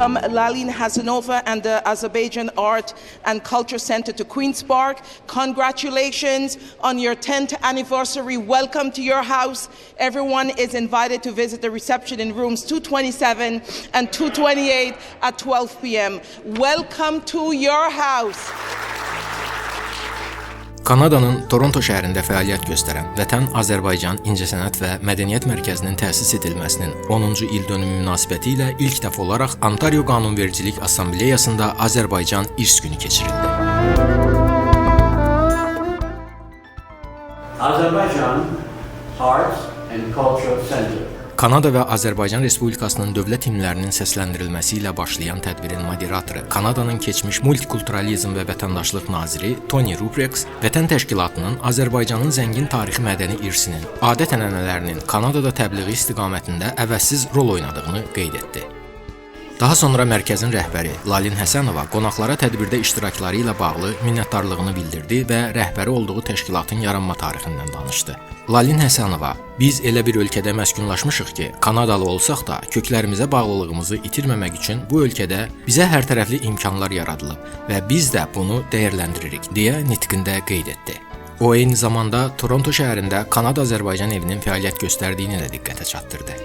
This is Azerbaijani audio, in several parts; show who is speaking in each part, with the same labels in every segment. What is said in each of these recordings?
Speaker 1: welcome Lalin Hasanova and the Azerbaijan Art and Culture Center to Queen's Park. Congratulations on your 10th anniversary. Welcome to your house. Everyone is invited to visit the reception in rooms 227 and 228 at 12 p.m. Welcome to your house.
Speaker 2: Kanadanın Toronto şəhərində fəaliyyət göstərən Vətən Azərbaycan İncəsənət və Mədəniyyət Mərkəzinin təsis edilməsinin 10-cu ildönümü münasibəti ilə ilk dəfə olaraq Ontario Qanunvericilik Assambleyasında Azərbaycan İrs Günü keçirildi.
Speaker 3: Azərbaycan Arts and Culture Center.
Speaker 2: Kanada və Azərbaycan Respublikasının dövlət himnlərinin səsləndirilməsi ilə başlayan tədbirin moderatoru, Kanadanın keçmiş multikulturalizm və vətəndaşlıq naziri Tony Ruprecht, Vətən Təşkilatının Azərbaycanın zəngin tarixi mədəni irsinin, adət-ənənələrinin Kanadada təbliği istiqamətində əvəzsiz rol oynadığını qeyd etdi. Daha sonra mərkəzin rəhbəri Lalin Həsənova qonaqlara tədbirdə iştirakları ilə bağlı minnətdarlığını bildirdi və rəhbəri olduğu təşkilatın yaranma tarixindən danışdı. Lalin Həsənova, biz elə bir ölkədə məskunlaşmışıq ki, Kanadalı olsaq da köklərimizə bağlılığımızı itirməmək üçün bu ölkədə bizə hərtərəfli imkanlar yaradılıb və biz də bunu dəyərləndiririk, deyə nitqində qeyd etdi. O, eyni zamanda Toronto şəhərində Kanada-Azərbaycan evinin fəaliyyət göstərdiyini də diqqətə çatdırdı.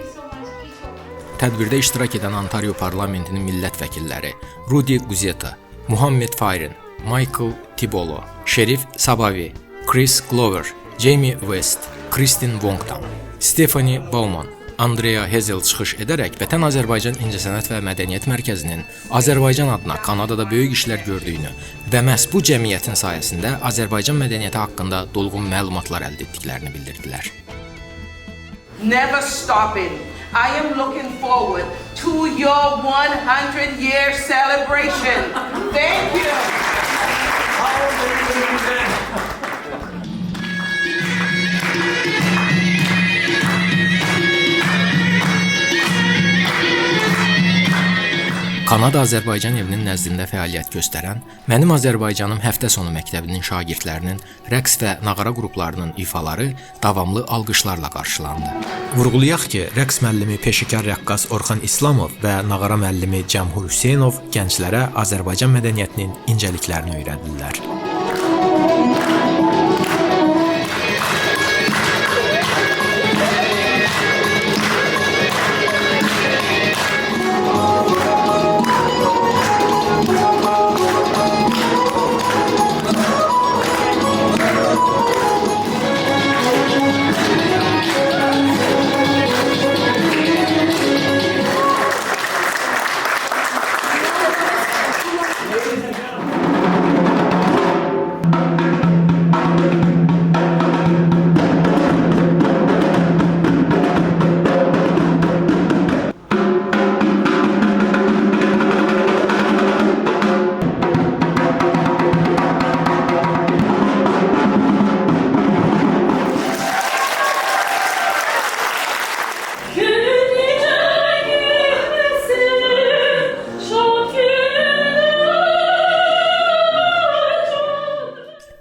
Speaker 2: Tədbirdə iştirak edən Ontario parlamentinin millət vəkilləri Rudy Guzeta, Muhammed Fayrin, Michael Tibolo, Şerif Sabavi, Chris Glover, Jamie West, Kristin Wongtan, Stephanie Bowman, Andrea Hazel çıxış edərək Vətən Azərbaycan İncəsənət və Mədəniyyət Mərkəzinin Azərbaycan adına Kanadada böyük işlər gördüyünü və məhz bu cəmiyyətin sayəsində Azərbaycan mədəniyyəti haqqında dolğun məlumatlar əldə etdiklərini bildirdilər.
Speaker 1: Never stopping. I am looking forward to your 100-year celebration. Thank you.
Speaker 2: Kanada-Azərbaycan evinin nəzdində fəaliyyət göstərən Mənim Azərbaycanım həftə sonu məktəbinin şagirdlərinin rəqs və nağara qruplarının ifaları davamlı alqışlarla qarşılandı. Vurğulayaq ki, rəqs müəllimi peşəkar rəqqas Orxan İslamov və nağara müəllimi Cəmhur Hüseynov gənclərə Azərbaycan mədəniyyətinin incəliklərini öyrədirlər.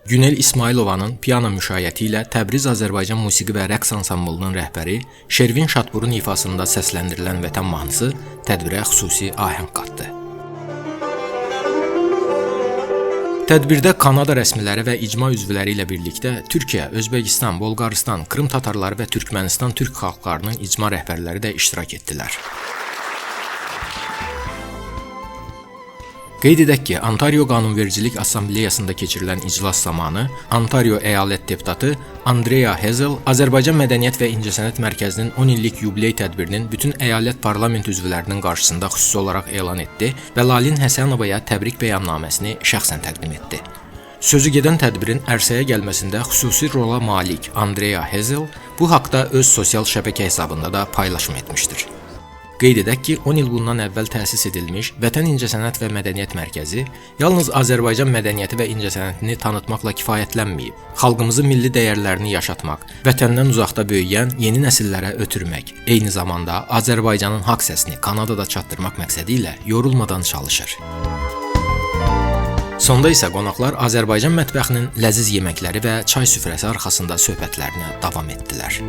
Speaker 2: Günel İsmailovanın piano müşayiəti ilə Təbriz Azərbaycan Musiqi və Rəqs Ansamblının rəhbəri Şervin Şatburun ifasında səsləndirilən Vətən mahnısı tədbirə xüsusi ahəng qatdı. Tədbirdə Kanada rəsmiləri və icma üzvləri ilə birlikdə Türkiyə, Özbəkistan, Bolqarıstan, Krım tatarları və Türkmənistan türk xalqlarının icma rəhbərləri də iştirak etdilər. Qeyd edək ki, Ontario Qanunvericilik Assambleyasında keçirilən iclas zamanı Ontario əyalət deputatı Andrea Hazel Azərbaycan Mədəniyyət və İncəsənət Mərkəzinin 10 illik yubiley tədbirinin bütün əyalət parlament üzvlərinin qarşısında xüsusi olaraq elan etdi və Lalin Həsənovaya təbrik bəyannaməsini şəxsən təqdim etdi. Sözü gedən tədbirin ərsəyə gəlməsində xüsusi rola malik Andrea Hazel bu haqda öz sosial şəbəkə hesabında da paylaşım etmişdir. Qeyd edək ki, 10 il bundan əvvəl təsis edilmiş Vətən İncəsənət və Mədəniyyət Mərkəzi yalnız Azərbaycan mədəniyyəti və incəsənətini tanıtmaqla kifayətlənməyib, xalqımızın milli dəyərlərini yaşatmaq, vətəndən uzaqda böyüyən yeni nəsillərə ötürmək, eyni zamanda Azərbaycanın haqq səsini Kanadada çatdırmaq məqsədi ilə yorulmadan çalışır. Sonda isə qonaqlar Azərbaycan mətbəxinin ləziz yeməkləri və çay süfrəsi arxasında söhbətlərinə davam etdilər.